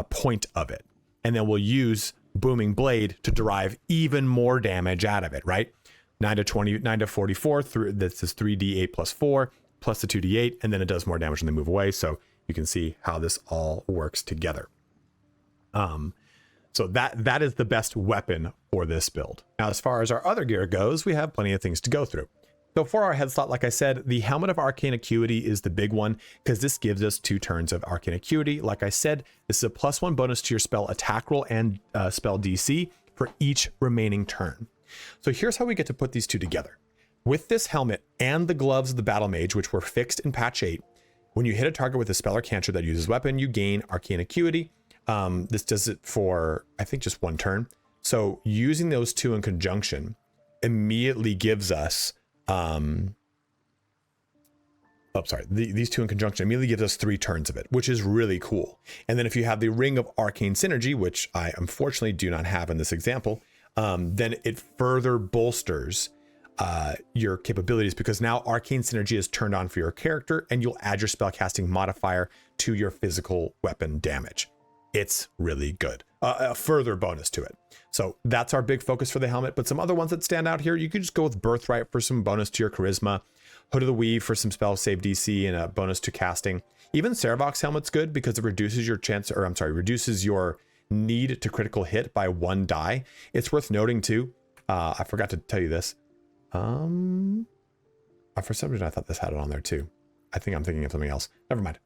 Speaker 1: point of it. And then we'll use Booming Blade to derive even more damage out of it, right? 9 to 44, this is 3d8 plus 4, plus the 2d8, and then it does more damage when they move away. So you can see how this all works together. So that is the best weapon for this build. Now, as far as our other gear goes, we have plenty of things to go through. So for our head slot, like I said, the Helmet of Arcane Acuity is the big one because this gives us 2 turns of Arcane Acuity. Like I said, this is a +1 bonus to your spell attack roll and spell DC for each remaining turn. So here's how we get to put these two together. With this helmet and the gloves of the Battle Mage, which were fixed in patch 8, when you hit a target with a spell or cantrip that uses weapon, you gain Arcane Acuity. This does it for, I think, just 1 turn. So using those two in conjunction immediately gives us, these two in conjunction immediately gives us 3 turns of it, which is really cool. And then if you have the Ring of Arcane Synergy, which I unfortunately do not have in this example, then it further bolsters your capabilities, because now Arcane Synergy is turned on for your character and you'll add your spellcasting modifier to your physical weapon damage. It's really good. A further bonus to it. So that's our big focus for the helmet. But some other ones that stand out here, you could just go with Birthright for some bonus to your charisma, Hood of the Weave for some spell save DC and a bonus to casting. Even Servox helmet's good because it reduces your chance, reduces your need to critical hit by 1 die. It's worth noting too. I forgot to tell you this. For some reason I thought this had it on there too. I think I'm thinking of something else. Never mind.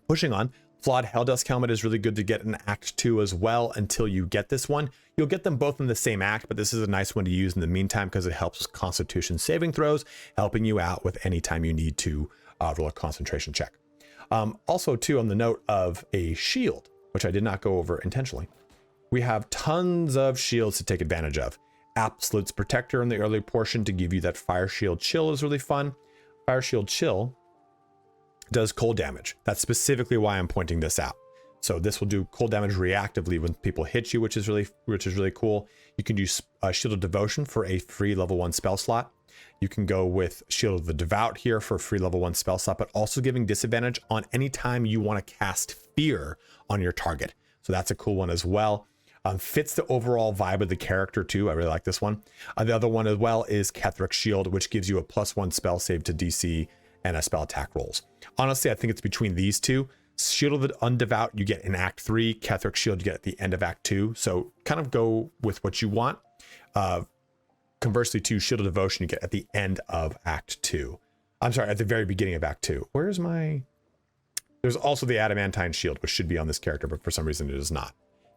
Speaker 1: Pushing on. Flawed Helldusk helmet is really good to get in Act 2 as well until you get this one. You'll get them both in the same act, but this is a nice one to use in the meantime because it helps with Constitution saving throws, helping you out with any time you need to roll a concentration check. Also too, on the note of a shield, which I did not go over intentionally, we have tons of shields to take advantage of. Absolute's Protector in the early portion to give you that Fire Shield Chill is really fun. Fire Shield Chill does cold damage. That's specifically why I'm pointing this out. So this will do cold damage reactively when people hit you, which is really cool. You can use Shield of Devotion for a free level 1 spell slot. You can go with Shield of the Devout here for a free level 1 spell slot, but also giving disadvantage on any time you want to cast Fear on your target. So that's a cool one as well. Fits the overall vibe of the character too. I really like this one. The other one as well is Ketheric Shield, which gives you a +1 spell save to DC and a spell attack rolls. Honestly, I think it's between these two. Shield of the Undevout you get in Act 3, Ketheric Shield you get at the end of Act 2. So kind of go with what you want. Conversely to Shield of Devotion you get at the end of Act 2. I'm sorry, at the very beginning of Act 2. Where's my... There's also the Adamantine Shield, which should be on this character, but for some reason it is not.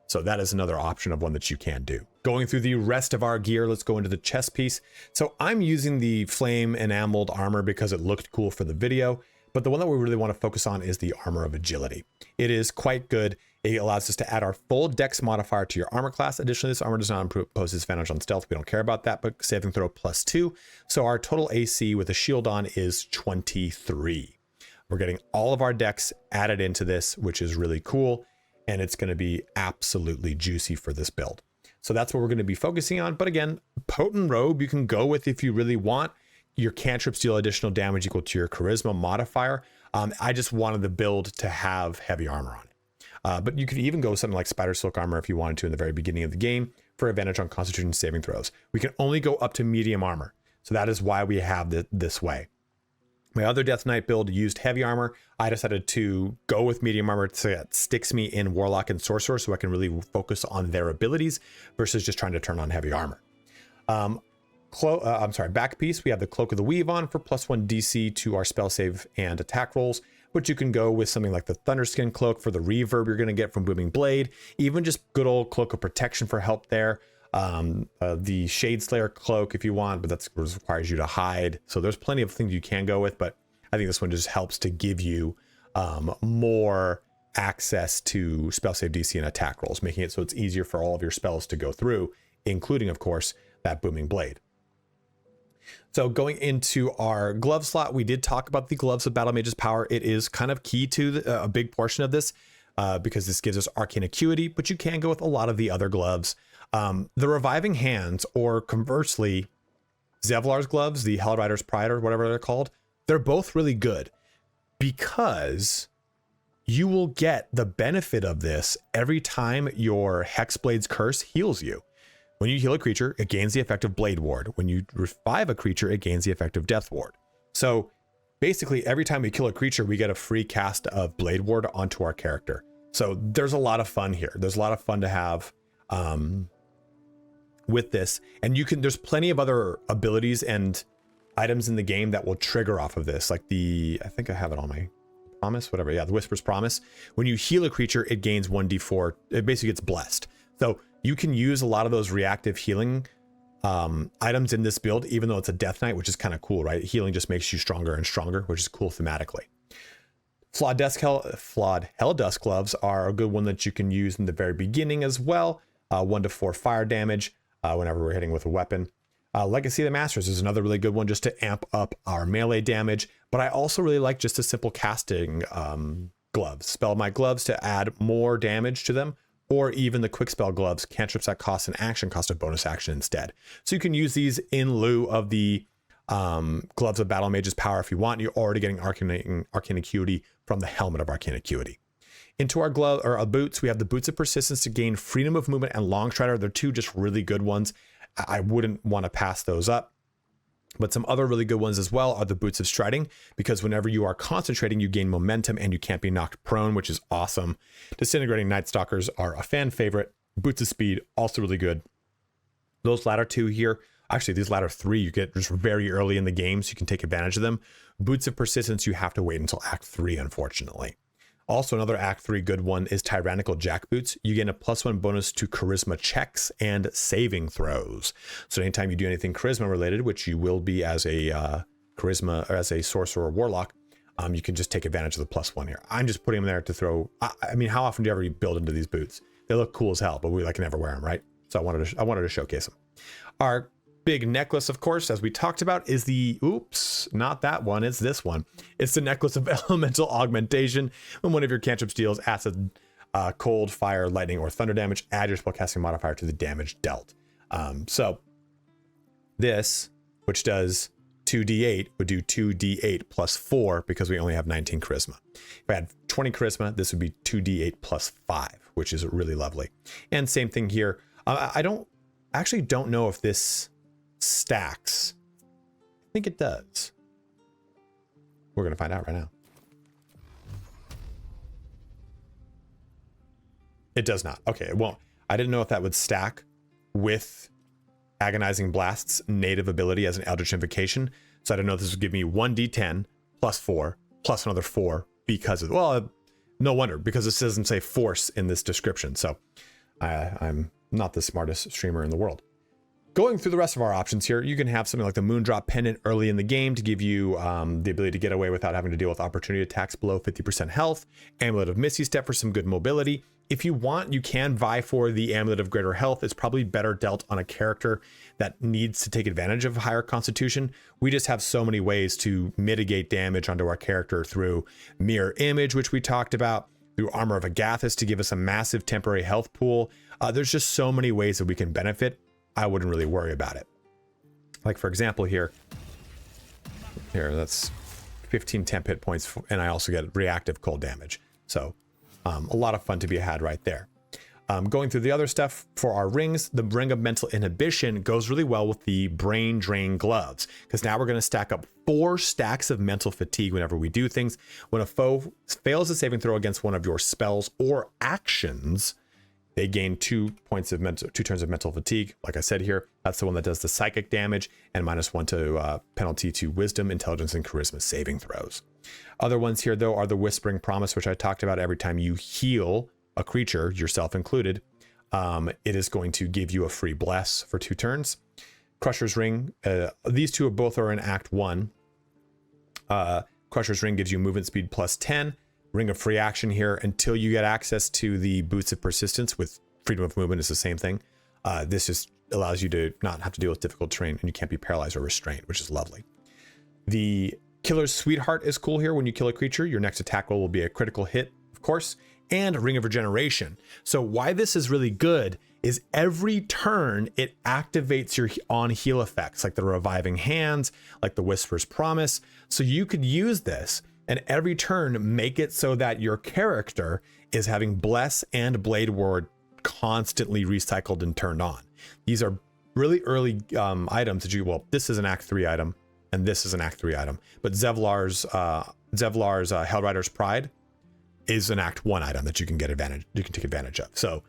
Speaker 1: So that is another option of one that you can do. Going through the rest of our gear, let's go into the chest piece. So I'm using the flame enameled armor because it looked cool for the video, but the one that we really want to focus on is the Armor of Agility. It is quite good. It allows us to add our full dex modifier to your armor class. Additionally, this armor does not impose disadvantage on stealth. We don't care about that, but saving throw +2. So our total AC with a shield on is 23. We're getting all of our dex added into this, which is really cool. And it's going to be absolutely juicy for this build. So that's what we're going to be focusing on. But again, Potent Robe you can go with if you really want. Your cantrips deal additional damage equal to your charisma modifier. I just wanted the build to have heavy armor on it. But you could even go with something like Spider Silk armor if you wanted to in the very beginning of the game for advantage on Constitution saving throws. We can only go up to medium armor. So that is why we have it this way. My other Death Knight build used heavy armor. I decided to go with medium armor so that sticks me in Warlock and Sorcerer so I can really focus on their abilities versus just trying to turn on heavy armor. Back piece, we have the Cloak of the Weave on for +1 DC to our spell save and attack rolls, but you can go with something like the Thunderskin Cloak for the reverb you're going to get from Booming Blade, even just good old Cloak of Protection for help there. The Shade Slayer Cloak if you want, but that requires you to hide. So there's plenty of things you can go with, but I think this one just helps to give you more access to spell save DC and attack rolls, making it so it's easier for all of your spells to go through, including, of course, that Booming Blade. So going into our glove slot, we did talk about the gloves of Battle Mage's power. It is kind of key to a big portion of this because this gives us arcane acuity, but you can go with a lot of the other gloves. The reviving hands, or conversely, Zevlar's gloves, the Hellrider's Pride or whatever they're called, they're both really good because you will get the benefit of this every time your Hexblade's curse heals you. When you heal a creature, it gains the effect of Blade Ward. When you revive a creature, it gains the effect of Death Ward. So basically, every time we kill a creature, we get a free cast of Blade Ward onto our character. So there's a lot of fun here. There's a lot of fun to have with this. And there's plenty of other abilities and items in the game that will trigger off of this. Like I think I have it on my promise, whatever. Yeah, the Whisper's Promise. When you heal a creature, it gains 1d4. It basically gets blessed. So you can use a lot of those reactive healing items in this build, even though it's a Death Knight, which is kind of cool, right? Healing just makes you stronger and stronger, which is cool thematically. Flawed Helldust gloves are a good one that you can use in the very beginning as well. 1 to 4 fire damage whenever we're hitting with a weapon. Legacy of the Masters is another really good one just to amp up our melee damage. But I also really like just a simple casting gloves. Spell my gloves to add more damage to them, or even the quick spell gloves, cantrips that cost an action, cost a bonus action instead. So you can use these in lieu of the gloves of Battle Mage's power if you want. You're already getting arcane acuity from the helmet of arcane acuity. Into our boots, we have the Boots of Persistence to gain freedom of movement and long strider. They're two just really good ones. I wouldn't want to pass those up. But some other really good ones as well are the Boots of Striding, because whenever you are concentrating, you gain momentum and you can't be knocked prone, which is awesome. Disintegrating Night Stalkers are a fan favorite. Boots of Speed, also really good. Those latter two here, actually these latter three, you get just very early in the game, so you can take advantage of them. Boots of Persistence, you have to wait until Act 3, unfortunately. Also, another Act 3 good one is Tyrannical Jackboots. You gain a +1 bonus to charisma checks and saving throws. So anytime you do anything charisma related, which you will be as a charisma or as a sorcerer or warlock, you can just take advantage of the +1 here. I'm just putting them there to throw. I mean, how often do you ever build into these boots? They look cool as hell, but we like never wear them, right? So I wanted to showcase them. Our big necklace, of course, as we talked about, is not that one, it's this one. It's the Necklace of Elemental Augmentation. When one of your cantrips deals acid, cold, fire, lightning, or thunder damage, add your spellcasting modifier to the damage dealt. So this, which does 2d8, would do 2d8 plus 4 because we only have 19 charisma. If I had 20 charisma, this would be 2d8 plus 5, which is really lovely. And same thing here. I actually don't know if this stacks. I think it does. We're going to find out right now. It does not. Okay, it won't. I didn't know if that would stack with Agonizing Blast's native ability as an Eldritch Invocation. So I don't know if this would give me 1d10 plus 4 plus another 4 because of, well, no wonder, because this doesn't say force in this description. So I'm not the smartest streamer in the world. Going through the rest of our options here, you can have something like the Moondrop Pendant early in the game to give you the ability to get away without having to deal with opportunity attacks below 50% health. Amulet of Misty Step for some good mobility. If you want, you can vie for the Amulet of Greater Health. It's probably better dealt on a character that needs to take advantage of higher constitution. We just have so many ways to mitigate damage onto our character through Mirror Image, which we talked about, through Armor of Agathis to give us a massive temporary health pool. There's just so many ways that we can benefit. I wouldn't really worry about it. Like, for example, here, that's 15 temp hit points, and I also get reactive cold damage. So a lot of fun to be had right there. Going through the other stuff for our rings, the Ring of Mental Inhibition goes really well with the Brain Drain gloves, because now we're going to stack up 4 stacks of mental fatigue whenever we do things. When a foe fails a saving throw against one of your spells or actions, they gain 2 turns of mental fatigue. Like I said here, that's the one that does the psychic damage and -1 to penalty to wisdom, intelligence, and charisma saving throws. Other ones here, though, are the Whispering Promise, which I talked about. Every time you heal a creature, yourself included, it is going to give you a free bless for 2 turns. Crusher's Ring, these two both are in Act 1. Crusher's Ring gives you movement speed +10. Ring of Free Action here until you get access to the Boots of Persistence with freedom of movement is the same thing. This just allows you to not have to deal with difficult terrain, and you can't be paralyzed or restrained, which is lovely. The Killer's Sweetheart is cool here. When you kill a creature, your next attack roll will be a critical hit, of course, and Ring of Regeneration. So why this is really good is every turn it activates your on heal effects, like the Reviving Hands, like the Whisper's Promise. So you could use this and every turn make it so that your character is having Bless and Blade Ward constantly recycled and turned on. These are really early items that well, this is an Act 3 item, and this is an Act 3 item. But Zevlar's Hellrider's Pride is an Act 1 item that you can take advantage of. So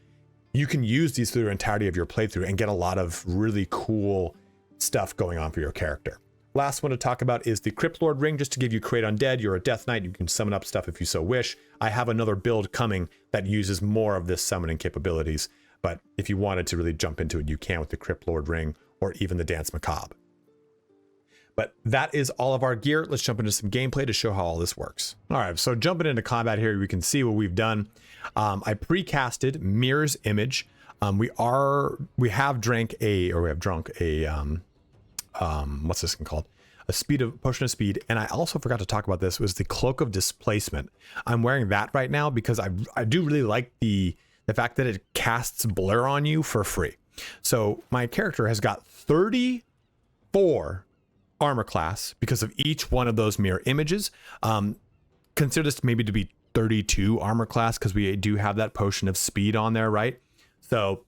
Speaker 1: you can use these through the entirety of your playthrough and get a lot of really cool stuff going on for your character. Last one to talk about is the Crypt Lord Ring, just to give you Create Undead. You're a Death Knight, you can summon up stuff if you so wish. I have another build coming that uses more of this summoning capabilities, but if you wanted to really jump into it, you can with the Crypt Lord Ring or even the Dance Macabre. But that is all of our gear. Let's jump into some gameplay to show how all this works. All right, so jumping into combat here, we can see what we've done. I precasted Mirror's Image. We have drunk a what's this thing called? A potion of speed. And I also forgot to talk about this, was the Cloak of Displacement. I'm wearing that right now because I do really like the fact that it casts blur on you for free. So my character has got 34 armor class because of each one of those mirror images. Consider this maybe to be 32 armor class because we do have that potion of speed on there, right? So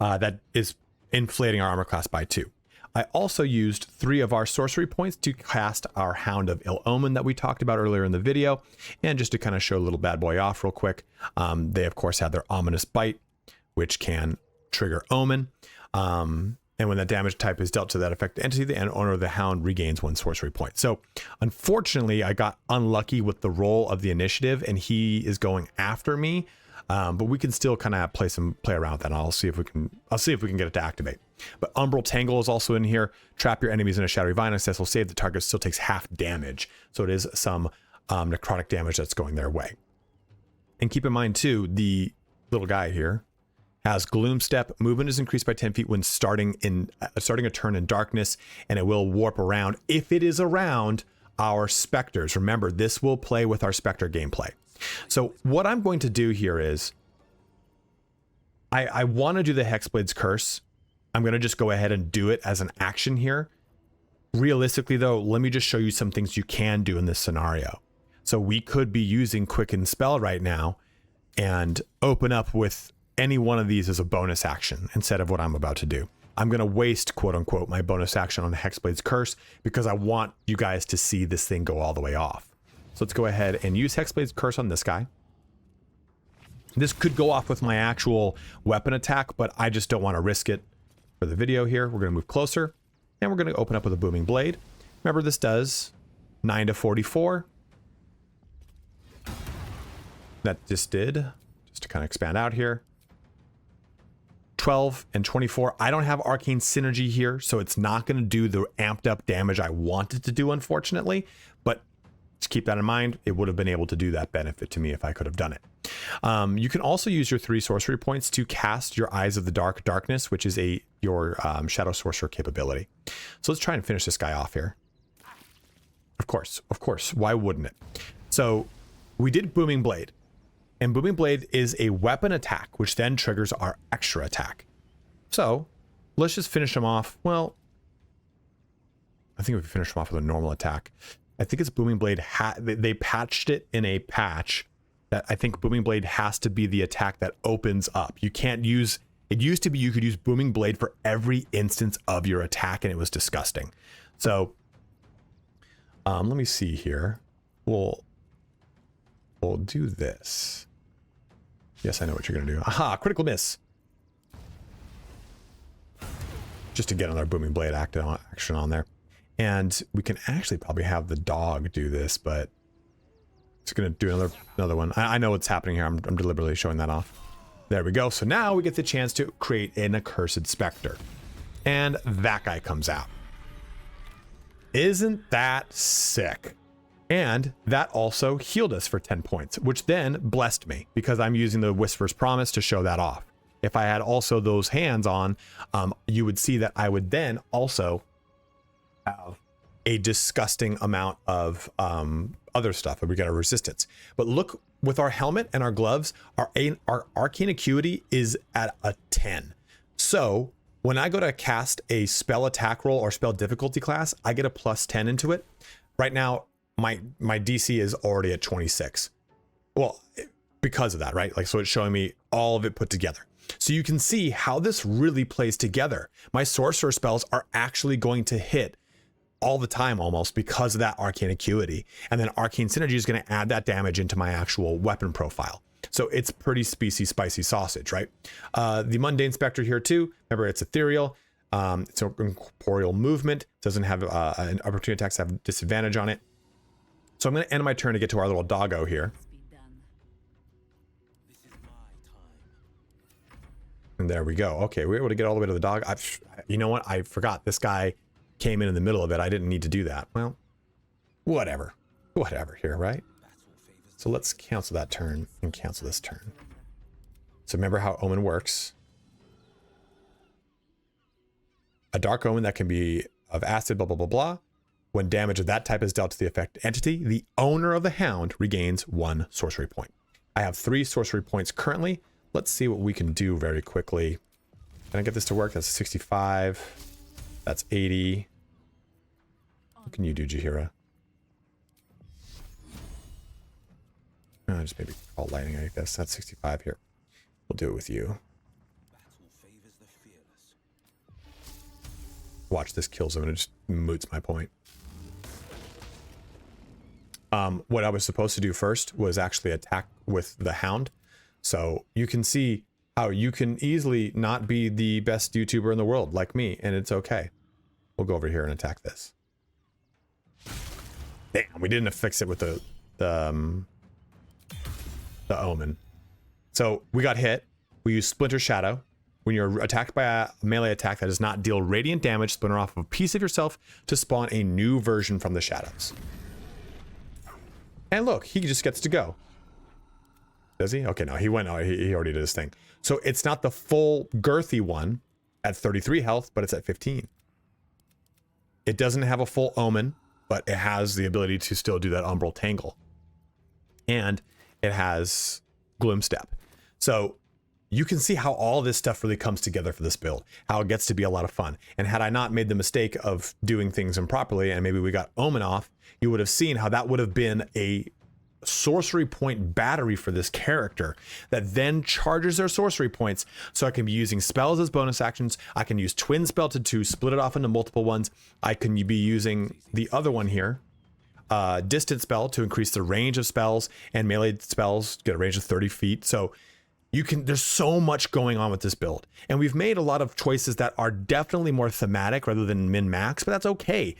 Speaker 1: that is inflating our armor class by 2. I also used 3 of our sorcery points to cast our Hound of Ill Omen that we talked about earlier in the video. And just to kind of show a little bad boy off real quick, they of course have their Ominous Bite, which can trigger Omen. And when that damage type is dealt to that affected entity, the owner of the Hound regains 1 sorcery point. So unfortunately, I got unlucky with the roll of the initiative and he is going after me. But we can still kind of play around with that. And I'll see if we can get it to activate. But Umbral Tangle is also in here. Trap your enemies in a shadowy vine. Successful save. The target still takes half damage. So it is some necrotic damage that's going their way. And keep in mind too, the little guy here has Gloom Step. Movement is increased by 10 feet when starting a turn in darkness, and it will warp around if it is around our specters. Remember, this will play with our specter gameplay. So what I'm going to do here is I want to do the Hexblade's Curse. I'm going to just go ahead and do it as an action here. Realistically though, let me just show you some things you can do in this scenario. So we could be using Quicken Spell right now and open up with any one of these as a bonus action instead of what I'm about to do. I'm going to waste, quote unquote, my bonus action on the Hexblade's Curse because I want you guys to see this thing go all the way off. So let's go ahead and use Hexblade's Curse on this guy. This could go off with my actual weapon attack, but I just don't want to risk it for the video here. We're going to move closer and we're going to open up with a Booming Blade. Remember, this does 9 to 44. That just did, just to kind of expand out here. 12 and 24. I don't have Arcane Synergy here, so it's not going to do the amped up damage I want it to do, unfortunately. But just keep that in mind. It would have been able to do that benefit to me if I could have done it. You can also use your 3 sorcery points to cast your Eyes of the Darkness, which is your Shadow Sorcerer capability. So let's try and finish this guy off here. Of course. Why wouldn't it? So we did Booming Blade. And Booming Blade is a weapon attack, which then triggers our extra attack. So let's just finish him off. Well, I think we can finish him off with a normal attack. I think it's Booming Blade. They patched it in a patch that I think Booming Blade has to be the attack that opens up. You can't use, it used to be you could use Booming Blade for every instance of your attack, and it was disgusting. So let me see here. We'll do this. Yes, I know what you're going to do. Aha, critical miss. Just to get another Booming Blade action on there. And we can actually probably have the dog do this, but it's going to do another one. I know what's happening here. I'm deliberately showing that off. There we go. So now we get the chance to create an Accursed Spectre. And that guy comes out. Isn't that sick? And that also healed us for 10 points, which then blessed me because I'm using the Whisper's Promise to show that off. if I had also those hands on, you would see that I would then also have a disgusting amount of other stuff. We got a resistance. But look, with our helmet and our gloves, our arcane acuity is at a 10. So when I go to cast a spell attack roll or spell difficulty class, I get a plus 10 into it. Right now, my DC is already at 26. Well, because of that, right? Like, so it's showing me all of it put together. So you can see how this really plays together. My sorcerer spells are actually going to hit all the time almost because of that arcane acuity. And then arcane synergy is going to add that damage into my actual weapon profile. So it's pretty spicy sausage, right? The mundane spectre here too. Remember, it's ethereal. It's an incorporeal movement. Doesn't have an opportunity attacks have disadvantage on it. So I'm going to end my turn to get to our little doggo here. And there we go. Okay, we were able to get all the way to the dog. You know what? I forgot this guy came in the middle of it. I didn't need to do that. Well, whatever here, right? So let's cancel that turn and cancel this turn. So remember how Omen works. A dark omen that can be of acid, blah, blah, blah, blah. When damage of that type is dealt to the affected entity, the owner of the hound regains 1 sorcery point. I have 3 sorcery points currently. Let's see what we can do very quickly. Can I get this to work? That's 65. That's 80. What can you do, Jaheira? Just maybe call lightning, I guess. That's 65 here. We'll do it with you. Watch, this kills him and it just moots my point. What I was supposed to do first was actually attack with the hound. So you can see how you can easily not be the best YouTuber in the world like me, and it's okay. We'll go over here and attack this. Damn, we didn't fix it with the omen. So we got hit. We use Splinter Shadow. When you're attacked by a melee attack that does not deal radiant damage, splinter off of a piece of yourself to spawn a new version from the shadows. And look, he just gets to go. Does he? Okay, no, he went. Oh, he already did his thing. So it's not the full girthy one at 33 health, but it's at 15. It doesn't have a full omen, but it has the ability to still do that umbral tangle. And it has gloom step. So you can see how all this stuff really comes together for this build, how it gets to be a lot of fun. And had I not made the mistake of doing things improperly and maybe we got omen off, you would have seen how that would have been a sorcery point battery for this character that then charges their sorcery points. So I can be using spells as bonus actions. I can use twin spell to split it off into multiple ones. I can be using the other one here, distant spell to increase the range of spells, and melee spells get a range of 30 feet. So you can, there's so much going on with this build, and we've made a lot of choices that are definitely more thematic rather than min-max, but that's okay.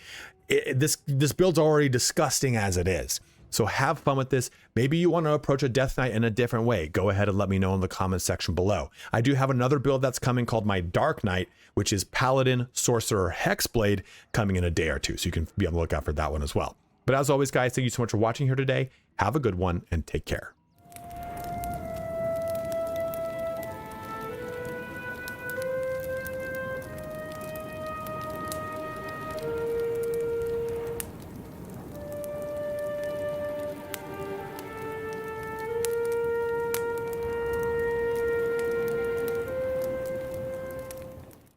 Speaker 1: This build's already disgusting as it is. So have fun with this. Maybe you want to approach a Death Knight in a different way. Go ahead and let me know in the comments section below. I do have another build that's coming called my Dark Knight, which is Paladin, Sorcerer, Hexblade, coming in a day or two. So you can be on the lookout for that one as well. But as always, guys, thank you so much for watching here today. Have a good one and take care.